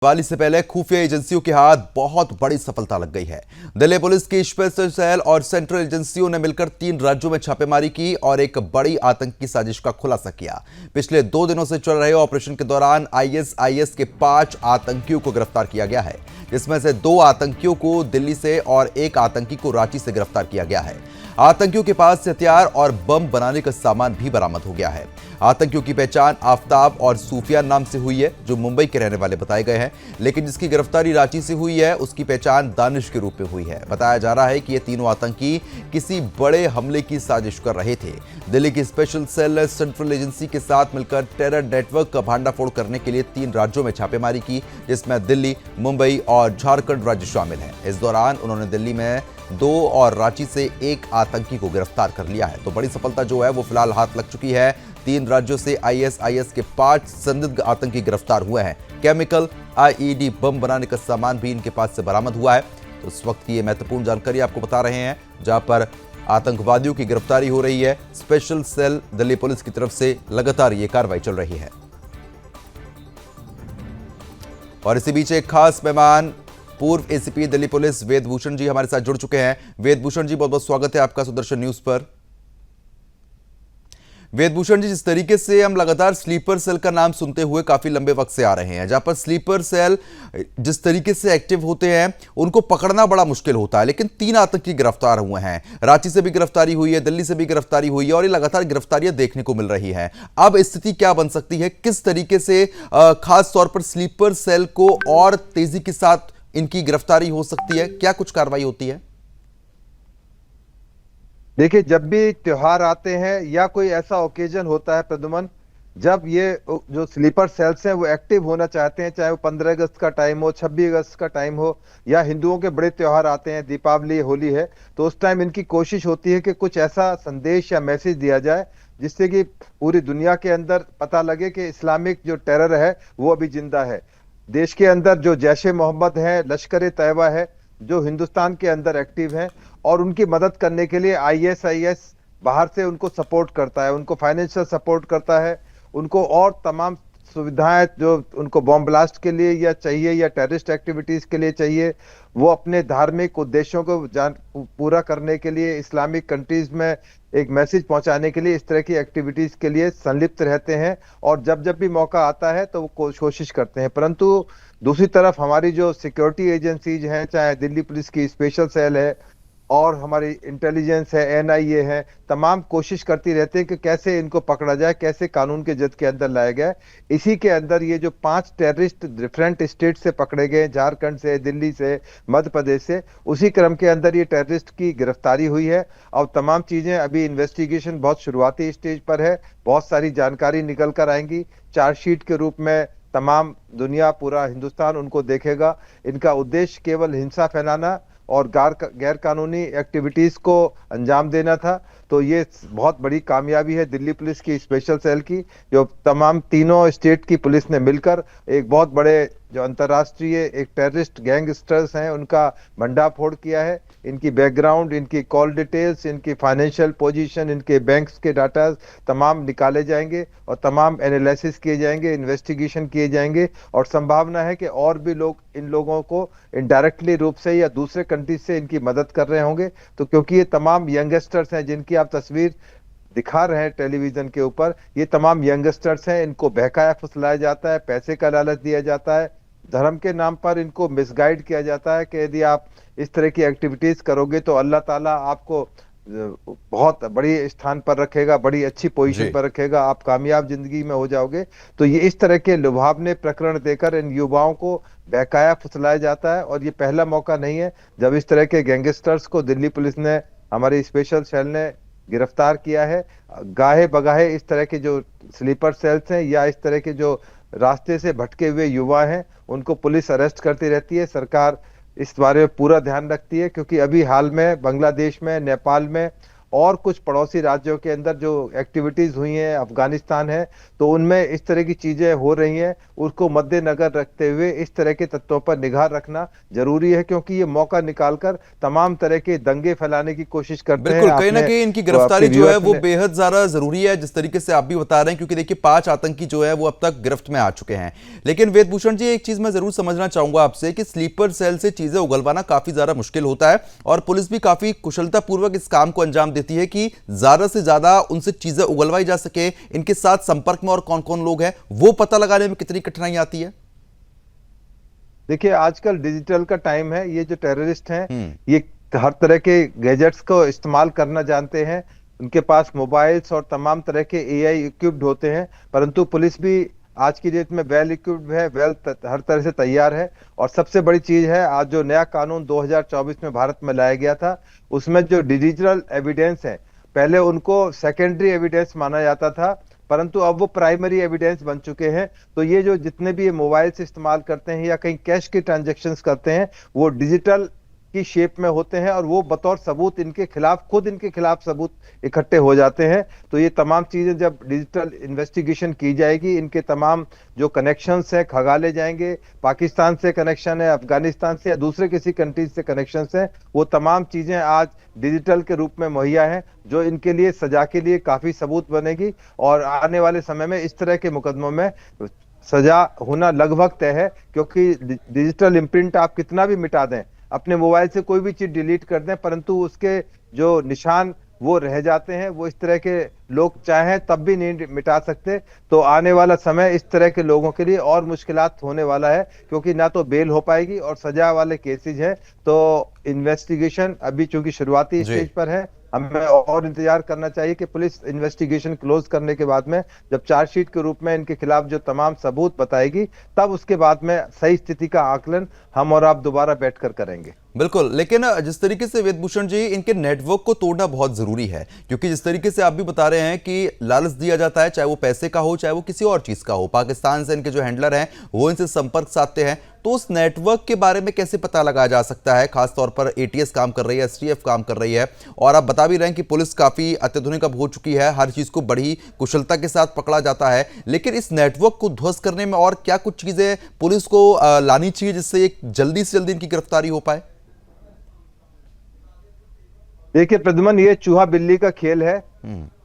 दिवाली से पहले खुफिया एजेंसियों के हाथ बहुत बड़ी सफलता लग गई है। दिल्ली पुलिस की स्पेशल सेल और सेंट्रल एजेंसियों ने मिलकर 3 राज्यों में छापेमारी की और एक बड़ी आतंकी साजिश का खुलासा किया। पिछले 2 दिनों से चल रहे ऑपरेशन के दौरान आईएसआईएस के 5 आतंकियों को गिरफ्तार किया गया है, जिसमें से 2 आतंकियों को दिल्ली से और 1 आतंकी को रांची से गिरफ्तार किया गया है। आतंकियों के पास से हथियार और बम बनाने का सामान भी बरामद हो गया है। आतंकियों की पहचान आफ्ताब और सूफियान नाम से हुई है, जो मुंबई के रहने वाले बताए गए हैं, लेकिन जिसकी गिरफ्तारी रांची से हुई है उसकी पहचान दानिश के रूप में हुई है। बताया जा रहा है कि ये तीनों आतंकी किसी बड़े हमले की साजिश कर रहे थे। दिल्ली की स्पेशल सेल सेंट्रल एजेंसी के साथ मिलकर टेरर नेटवर्क का भांडाफोड़ करने के लिए 3 राज्यों में छापेमारी की, जिसमें दिल्ली, मुंबई और झारखंड राज्य शामिल हैं। इस दौरान उन्होंने दिल्ली में 2 और रांची से 1 आतंकी को गिरफ्तार कर लिया है। तो बड़ी सफलता जो है वो फिलहाल हाथ लग चुकी है। 3 राज्यों से आईएसआईएस के 5 संदिग्ध आतंकी गिरफ्तार हुए हैं। केमिकल, आईईडी बम बनाने का सामान भी इनके पास से बरामद हुआ है। तो इस वक्त की ये महत्वपूर्ण जानकारी आपको बता रहे हैं, जहां पर आतंकवादियों की गिरफ्तारी हो रही है। स्पेशल सेल दिल्ली पुलिस की तरफ से लगातार ये कार्रवाई चल रही है। और इसी बीच एक खास मेहमान पूर्व एसीपी दिल्ली पुलिस वेद भूषण जी हमारे साथ जुड़ चुके हैं। वेद भूषण जी, बहुत बहुत स्वागत है आपका सुदर्शन न्यूज पर। वेद भूषण जी, जिस तरीके से हम लगातार स्लीपर सेल का नाम सुनते हुए काफी लंबे वक्त से आ रहे हैं, जहां पर स्लीपर सेल जिस तरीके से एक्टिव होते हैं उनको पकड़ना बड़ा मुश्किल होता है, लेकिन 3 आतंकी गिरफ्तार हुए हैं। रांची से भी गिरफ्तारी हुई है, दिल्ली से भी गिरफ्तारी हुई है और ये लगातार गिरफ्तारियां देखने को मिल रही है। अब स्थिति क्या बन सकती है? किस तरीके से खास तौर पर स्लीपर सेल को और तेजी के साथ इनकी गिरफ्तारी हो सकती है? क्या कुछ कार्रवाई होती है? देखिए, जब भी त्योहार आते हैं या कोई ऐसा ओकेजन होता है प्रदुमन, जब ये जो स्लीपर सेल्स हैं वो एक्टिव होना चाहते हैं, चाहे वो 15 अगस्त का टाइम हो, 26 अगस्त का टाइम हो, या हिंदुओं के बड़े त्योहार आते हैं, दीपावली, होली है, तो उस टाइम इनकी कोशिश होती है कि कुछ ऐसा संदेश या मैसेज दिया जाए जिससे कि पूरी दुनिया के अंदर पता लगे कि इस्लामिक जो टेरर है वो अभी जिंदा है। देश के अंदर जो जैश ए मोहम्मद है, लश्कर ए तैयबा है, जो हिंदुस्तान के अंदर एक्टिव हैं, और उनकी मदद करने के लिए आईएसआईएस बाहर से उनको सपोर्ट करता है, उनको फाइनेंशियल सपोर्ट करता है, उनको और तमाम सुविधाएं जो उनको बॉम्ब ब्लास्ट के लिए या चाहिए या टेररिस्ट एक्टिविटीज के लिए चाहिए, वो अपने धार्मिक उद्देश्यों को पूरा करने के लिए, इस्लामिक कंट्रीज में एक मैसेज पहुंचाने के लिए इस तरह की एक्टिविटीज के लिए संलिप्त रहते हैं। और जब जब भी मौका आता है तो वो कोशिश करते हैं। परंतु दूसरी तरफ हमारी जो सिक्योरिटी एजेंसीज हैं, चाहे दिल्ली पुलिस की स्पेशल सेल है और हमारी इंटेलिजेंस है, एनआईए है, तमाम कोशिश करती रहती है कि कैसे इनको पकड़ा जाए, कैसे कानून के जद के अंदर लाया जाए। इसी के अंदर ये जो 5 टेररिस्ट डिफरेंट स्टेट से पकड़े गए, झारखंड से, दिल्ली से, मध्य प्रदेश से, उसी क्रम के अंदर ये टेररिस्ट की गिरफ्तारी हुई है। और तमाम चीजें अभी इन्वेस्टिगेशन बहुत शुरुआती स्टेज पर है, बहुत सारी जानकारी निकल कर आएंगी। चार्जशीट के रूप में तमाम दुनिया, पूरा हिंदुस्तान उनको देखेगा। इनका उद्देश्य केवल हिंसा फैलाना और गैर कानूनी एक्टिविटीज को अंजाम देना था। तो ये बहुत बड़ी कामयाबी है दिल्ली पुलिस की स्पेशल सेल की, जो तमाम तीनों स्टेट की पुलिस ने मिलकर एक बहुत बड़े जो अंतर्राष्ट्रीय एक टेररिस्ट गैंगस्टर्स हैं उनका भंडाफोड़ किया है। इनकी बैकग्राउंड, इनकी कॉल डिटेल्स, इनकी फाइनेंशियल पोजीशन, इनके बैंक्स के डाटा तमाम निकाले जाएंगे और तमाम एनालिसिस किए जाएंगे, इन्वेस्टिगेशन किए जाएंगे। और संभावना है कि और भी लोग इन लोगों को इनडायरेक्टली रूप से या दूसरे कंट्रीज से इनकी मदद कर रहे होंगे। तो क्योंकि ये तमाम यंगस्टर्स हैं जिनकी आप तस्वीर दिखा रहे हैं टेलीविजन के ऊपर, ये तमाम यंगस्टर्स हैं, इनको बहकाया फुसलाया जाता है, पैसे का लालच दिया जाता है, धर्म के नाम पर इनको मिसगाइड किया जाता है कि यदि आप इस तरह की एक्टिविटीज करोगे तो अल्लाह ताला आपको बहुत बड़ी स्थान पर रखेगा, बड़ी अच्छी पोजीशन पर रखेगा, आप कामयाब जिंदगी में हो जाओगे। तो ये इस तरह के लुभावने प्रकरण देकर इन युवाओं को बहकाया फुसलाया जाता है। और ये पहला मौका नहीं है जब इस तरह के गैंगस्टर्स को दिल्ली पुलिस ने, हमारी स्पेशल सेल ने गिरफ्तार किया है। गाहे बगाहे इस तरह के जो स्लीपर सेल्स हैं या इस तरह के जो रास्ते से भटके हुए युवा हैं, उनको पुलिस अरेस्ट करती रहती है। सरकार इस बारे में पूरा ध्यान रखती है, क्योंकि अभी हाल में बांग्लादेश में, नेपाल में और कुछ पड़ोसी राज्यों के अंदर जो एक्टिविटीज हुई हैं, अफगानिस्तान है, तो उनमें इस तरह की चीजें हो रही हैं, उसको मद्देनजर रखते हुए इस तरह के तत्वों पर निगाह रखना जरूरी है, क्योंकि ये मौका निकालकर तमाम तरह के दंगे फैलाने की कोशिश करते हैं। बिल्कुल, कहीं ना आपने कहीं इनकी आपके गिरफ्तारी जो है व्यूअर्स वो ने बेहद ज्यादा जरूरी है, जिस तरीके से आप भी बता रहे हैं, क्योंकि देखिए 5 आतंकी जो है वो अब तक गिरफ्त में आ चुके हैं। लेकिन वेदभूषण जी, एक चीज मैं जरूर समझना चाहूंगा आपसे कि स्लीपर सेल से चीजें उगलवाना काफी ज्यादा मुश्किल होता है, और पुलिस भी काफी कुशलता पूर्वक इस काम को अंजाम देती है कि ज्यादा से ज्यादा उनसे चीजें उगलवाई जा सके। इनके साथ संपर्क में और कौन कौन लोग हैं वो पता लगाने में कितनी कठिनाई आती है? देखिए, आजकल डिजिटल का टाइम है। ये जो टेररिस्ट हैं, हम्म। ये हर तरह के गैजेट्स को इस्तेमाल करना जानते हैं। उनके पास मोबाइल्स और तमाम तरह के एआई इक्विप्ड होते हैं, परंतु पुलिस भी आज की डेट में वेल इक्विप्ड है, हर तरह से तैयार है। और सबसे बड़ी चीज है, आज जो नया कानून 2024 में भारत में लाया गया था, उसमें जो डिजिटल एविडेंस है, पहले उनको सेकेंडरी एविडेंस माना जाता था, परंतु अब वो प्राइमरी एविडेंस बन चुके हैं। तो ये जो जितने भी ये मोबाइल से इस्तेमाल करते हैं या कहीं कैश के ट्रांजैक्शंस करते हैं, वो डिजिटल की शेप में होते हैं, और वो बतौर सबूत इनके खिलाफ, खुद इनके खिलाफ सबूत इकट्ठे हो जाते हैं। तो ये तमाम चीजें जब डिजिटल इन्वेस्टिगेशन की जाएगी, इनके तमाम जो कनेक्शंस हैं खंगाले जाएंगे। पाकिस्तान से कनेक्शन है, अफगानिस्तान से या दूसरे किसी कंट्रीज से कनेक्शंस हैं, वो तमाम चीजें आज डिजिटल के रूप में मुहैया हैं, जो इनके लिए सजा के लिए काफी सबूत बनेगी। और आने वाले समय में इस तरह के मुकदमों में सजा होना लगभग तय है, क्योंकि डिजिटल इम्प्रिंट आप कितना भी मिटा दें, अपने मोबाइल से कोई भी चीज डिलीट कर दें, परंतु उसके जो निशान वो रह जाते हैं। वो इस तरह के लोग चाहें तब भी नहीं मिटा सकते। तो आने वाला समय इस तरह के लोगों के लिए और मुश्किलात होने वाला है, क्योंकि ना तो बेल हो पाएगी और सजा वाले केसेज हैं। तो इन्वेस्टिगेशन अभी चूंकि शुरुआती जी। स्टेज पर है, हमें और इंतजार करना चाहिए कि पुलिस इन्वेस्टिगेशन क्लोज करने के बाद में जब चार्जशीट के रूप में इनके खिलाफ जो तमाम सबूत बताएगी, तब उसके बाद में सही स्थिति का आकलन हम और आप दोबारा बैठकर करेंगे। बिल्कुल, लेकिन जिस तरीके से वेदभूषण जी, इनके नेटवर्क को तोड़ना बहुत जरूरी है, क्योंकि जिस तरीके से आप भी बता रहे हैं कि लालच दिया जाता है, चाहे वो पैसे का हो चाहे वो किसी और चीज का हो। पाकिस्तान से इनके जो हैंडलर हैं वो इनसे संपर्क साधते हैं, तो उस नेटवर्क के बारे में कैसे पता लगाया जा सकता है? खासतौर पर एटीएस काम कर रही है, एसटीएफ काम कर रही है, और आप बता भी रहे हैं कि पुलिस काफी अत्याधुनिक अब हो चुकी है, हर चीज को बड़ी कुशलता के साथ पकड़ा जाता है। लेकिन इस नेटवर्क को ध्वस्त करने में और क्या कुछ चीजें पुलिस को लानी चाहिए, जिससे एक जल्दी से जल्दी इनकी गिरफ्तारी हो पाए? देखिए प्रद्युमन, ये चूहा बिल्ली का खेल है।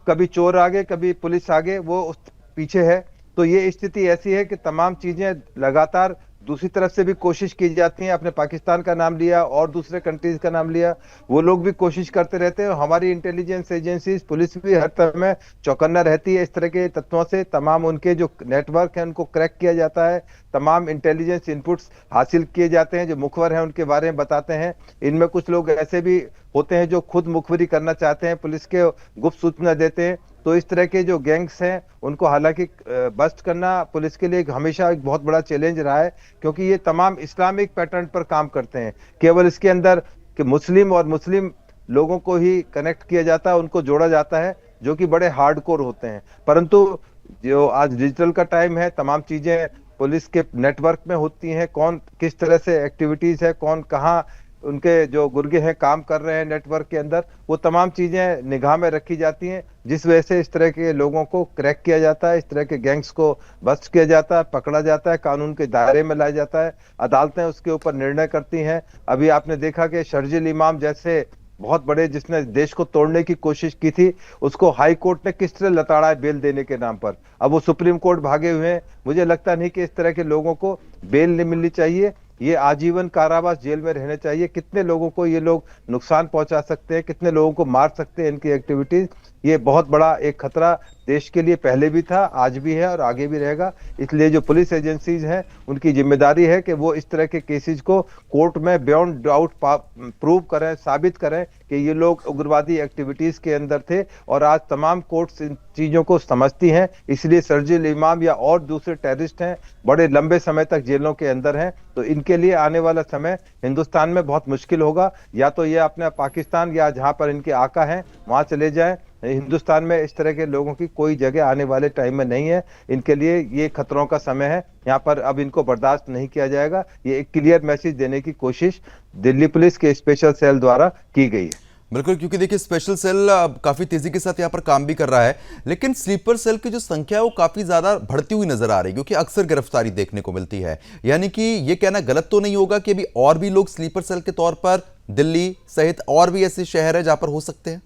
कभी चोर आगे, कभी पुलिस आगे, वो उस पीछे है। तो ये स्थिति ऐसी है कि तमाम चीजें लगातार दूसरी तरफ से भी कोशिश की जाती हैं। आपने पाकिस्तान का नाम लिया और दूसरे कंट्रीज का नाम लिया, वो लोग भी कोशिश करते रहते हैं। हमारी इंटेलिजेंस एजेंसीज, पुलिस भी हर समय चौकन्ना रहती है इस तरह के तत्वों से। तमाम उनके जो नेटवर्क है उनको क्रैक किया जाता है, तमाम इंटेलिजेंस इनपुट्स हासिल किए जाते हैं, जो मुखबर हैं उनके बारे में बताते हैं। इनमें कुछ लोग ऐसे भी होते हैं जो खुद मुखबरी करना चाहते हैं, पुलिस के गुप्त सूचना देते हैं। तो इस तरह के जो गैंग्स हैं उनको हालांकि बस्ट करना पुलिस के लिए हमेशा एक बहुत बड़ा चैलेंज रहा है, क्योंकि ये तमाम इस्लामिक पैटर्न पर काम करते हैं। केवल इसके अंदर कि मुस्लिम और मुस्लिम लोगों को ही कनेक्ट किया जाता है, उनको जोड़ा जाता है, जो कि बड़े हार्डकोर होते हैं। परंतु जो आज डिजिटल का टाइम है, तमाम चीजें पुलिस के नेटवर्क में होती हैं, कौन किस तरह से एक्टिविटीज है, कौन कहाँ उनके जो गुर्गे हैं काम कर रहे हैं नेटवर्क के अंदर, वो तमाम चीजें निगाह में रखी जाती हैं, जिस वजह से इस तरह के लोगों को क्रैक किया जाता है, इस तरह के गैंग्स को बस्ट किया जाता है, पकड़ा जाता है, कानून के दायरे में लाया जाता है, अदालतें उसके ऊपर निर्णय करती हैं। अभी आपने देखा कि शर्जील इमाम जैसे बहुत बड़े, जिसने देश को तोड़ने की कोशिश की थी, उसको हाई कोर्ट ने किस तरह लताड़ा है बेल देने के नाम पर। अब वो सुप्रीम कोर्ट भागे हुए हैं। मुझे लगता नहीं कि इस तरह के लोगों को बेल नहीं मिलनी चाहिए, ये आजीवन कारावास जेल में रहने चाहिए। कितने लोगों को ये लोग नुकसान पहुंचा सकते हैं, कितने लोगों को मार सकते हैं इनकी एक्टिविटीज। ये बहुत बड़ा एक खतरा देश के लिए पहले भी था, आज भी है और आगे भी रहेगा। इसलिए जो पुलिस एजेंसीज हैं उनकी जिम्मेदारी है कि वो इस तरह के केसेस को कोर्ट में बियॉन्ड डाउट प्रूव करें, साबित करें कि ये लोग उग्रवादी एक्टिविटीज के अंदर थे। और आज तमाम कोर्ट्स इन चीजों को समझती हैं, इसलिए शर्जील इमाम या और दूसरे टेररिस्ट हैं बड़े लंबे समय तक जेलों के अंदर हैं। तो इनके लिए आने वाला समय हिंदुस्तान में बहुत मुश्किल होगा। या तो ये अपने पाकिस्तान या जहां पर इनके आका हैं वहां चले जाएं। हिंदुस्तान में इस तरह के लोगों की कोई जगह आने वाले टाइम में नहीं है। इनके लिए ये खतरों का समय है, यहाँ पर अब इनको बर्दाश्त नहीं किया जाएगा। ये एक क्लियर मैसेज देने की कोशिश दिल्ली पुलिस के स्पेशल सेल द्वारा की गई है। बिल्कुल, क्योंकि देखिए स्पेशल सेल काफी तेजी के साथ यहाँ पर काम भी कर रहा है, लेकिन स्लीपर सेल की जो संख्या है वो काफी ज्यादा बढ़ती हुई नजर आ रही है, क्योंकि अक्सर गिरफ्तारी देखने को मिलती है। यानी कि ये कहना गलत तो नहीं होगा कि अभी और भी लोग स्लीपर सेल के तौर पर दिल्ली सहित और भी ऐसे शहर है जहां पर हो सकते हैं।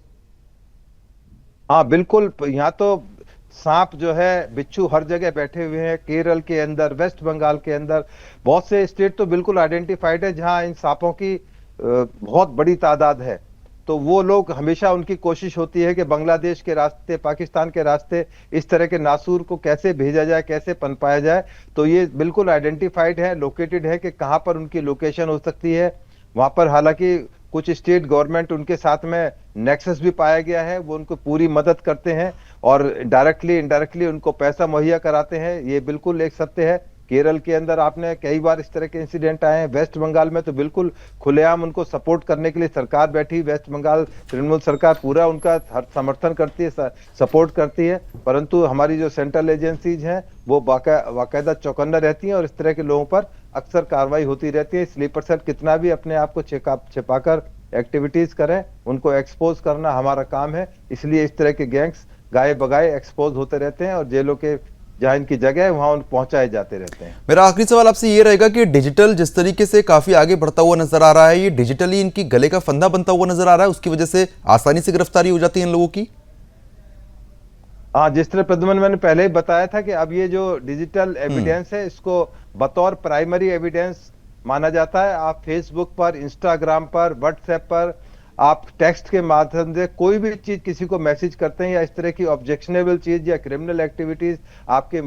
हाँ बिल्कुल, यहाँ तो सांप जो है, बिच्छू हर जगह बैठे हुए हैं। केरल के अंदर, वेस्ट बंगाल के अंदर बहुत से स्टेट तो बिल्कुल आइडेंटिफाइड है जहाँ इन सांपों की बहुत बड़ी तादाद है। तो वो लोग, हमेशा उनकी कोशिश होती है कि बांग्लादेश के रास्ते, पाकिस्तान के रास्ते इस तरह के नासूर को कैसे भेजा जाए, कैसे पनपाया जाए। तो ये बिल्कुल आइडेंटिफाइड है, लोकेटेड है कि कहाँ पर उनकी लोकेशन हो सकती है। वहां पर हालांकि कुछ स्टेट गवर्नमेंट उनके साथ में नेक्सस भी पाया गया है, वो उनको पूरी मदद करते हैं और डायरेक्टली इनडायरेक्टली उनको पैसा मुहैया कराते हैं। ये बिल्कुल एक सत्य है। केरल के अंदर आपने कई बार इस तरह के इंसिडेंट आए हैं। वेस्ट बंगाल में तो बिल्कुल खुलेआम उनको सपोर्ट करने के लिए सरकार बैठी। वेस्ट बंगाल तृणमूल सरकार पूरा उनका हर समर्थन करती है, सपोर्ट करती है। परंतु हमारी जो सेंट्रल एजेंसीज हैं वो बाकायदा चौकन्ना रहती हैं और इस तरह के लोगों पर अक्सर कार्रवाई होती रहती है। स्लीपर सेल कितना भी अपने आप को छिपाकर एक्टिविटीज करें, उनको एक्सपोज करना हमारा काम है। इसलिए इस तरह के गैंग्स गाये बगाए एक्सपोज होते रहते हैं और जेलों के जहां इनकी जगह है वहां उन पहुंचाए जाते रहते हैं। मेरा आखिरी सवाल आपसे ये रहेगा कि डिजिटल जिस तरीके से काफी आगे बढ़ता हुआ नजर आ रहा है, ये डिजिटली इनकी गले का फंदा बनता हुआ नजर आ रहा है, उसकी वजह से आसानी से गिरफ्तारी हो जाती है इन लोगों की। हाँ, जिस तरह प्रद्युमन मैंने पहले ही बताया था कि अब ये जो डिजिटल एविडेंस है इसको बतौर प्राइमरी एविडेंस माना जाता है। आप फेसबुक पर, इंस्टाग्राम पर, व्हाट्सएप पर आप टेक्स्ट के माध्यम से कोई भी चीज किसी को मैसेज करते हैं या इस तरह की ऑब्जेक्शनेबल चीज या क्रिमिनल एक्टिविटीज आपके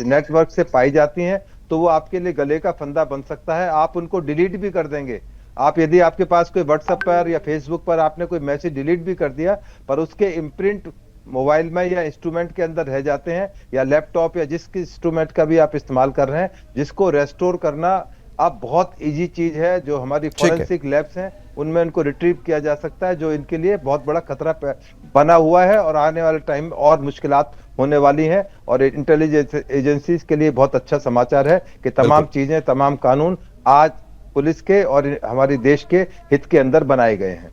नेटवर्क से पाई जाती हैं तो वो आपके लिए गले का फंदा बन सकता है। आप उनको डिलीट भी कर देंगे। आप, यदि आपके पास कोई व्हाट्सएप पर या फेसबुक पर आपने कोई मैसेज डिलीट भी कर दिया, पर उसके इम्प्रिंट मोबाइल में या इंस्ट्रूमेंट के अंदर रह जाते हैं, या लैपटॉप या जिस इंस्ट्रूमेंट का भी आप इस्तेमाल कर रहे हैं, जिसको रेस्टोर करना अब बहुत इजी चीज है। जो हमारी फॉरेंसिक लैब्स हैं उनमें इनको रिट्रीव किया जा सकता है, जो इनके लिए बहुत बड़ा खतरा बना हुआ है और आने वाले टाइम में और मुश्किलात होने वाली हैं। और इंटेलिजेंस एजेंसीज के लिए बहुत अच्छा समाचार है कि तमाम चीजें, तमाम कानून आज पुलिस के और हमारे देश के हित के अंदर बनाए गए हैं।